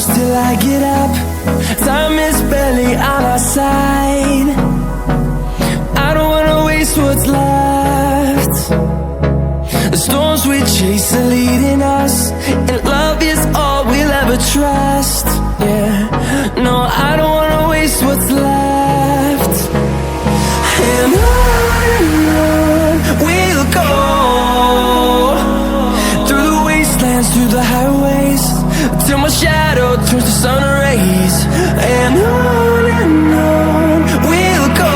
close till I get up. Time is barely on our side. I don't wanna waste what's left. The storms we chase are leading us, and love is all we'll ever trust. Yeah, no, I don't wanna waste what's left. And on we'll go, through the wastelands, through the highways, till my shadow turns to sun rays. And on we'll go,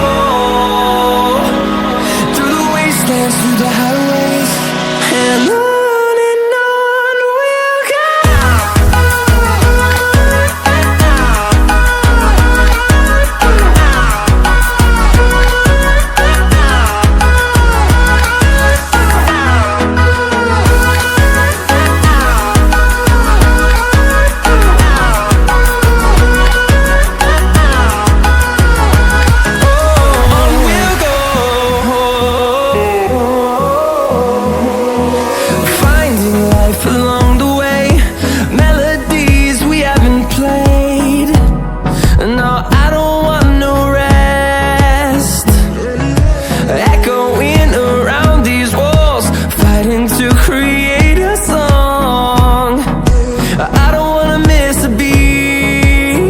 through the wastelands, through the highways, and on we'll go. Along the way, melodies we haven't played. No, I don't want no rest. Echoing around these walls, fighting to create a song. I don't wanna miss a beat.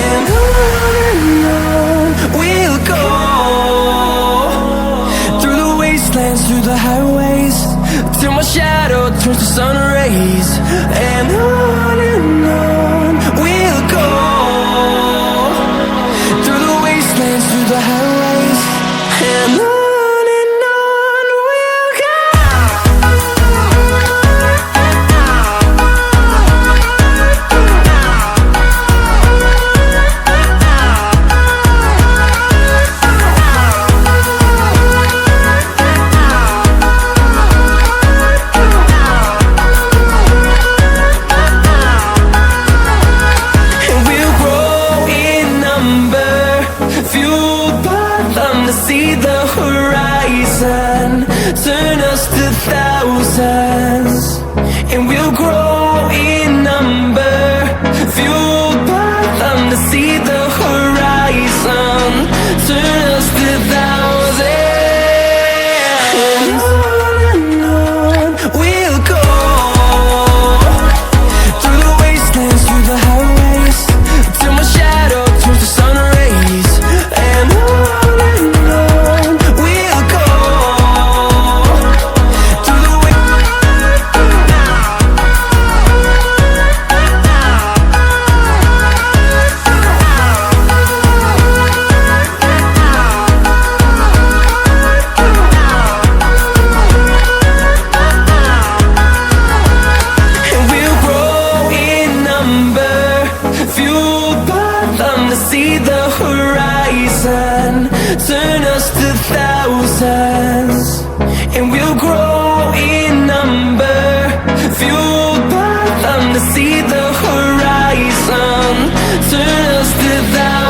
And on we'll go, through the wastelands, through the highways, till my shadow turns to sun rays. And on we'll go, through the wastelands, through the highways, and on we'll go. See the horizon, turn us to thousands, and we'll grow in number. Fueled by them to see the horizon, turn us to thousands. And on we'll go, through the wastelands, through the highways, till my shadow turns to sun rays. And see the horizon, turn us to thousands, and we'll grow in number. Fueled by them to see the horizon, turn us to thousands.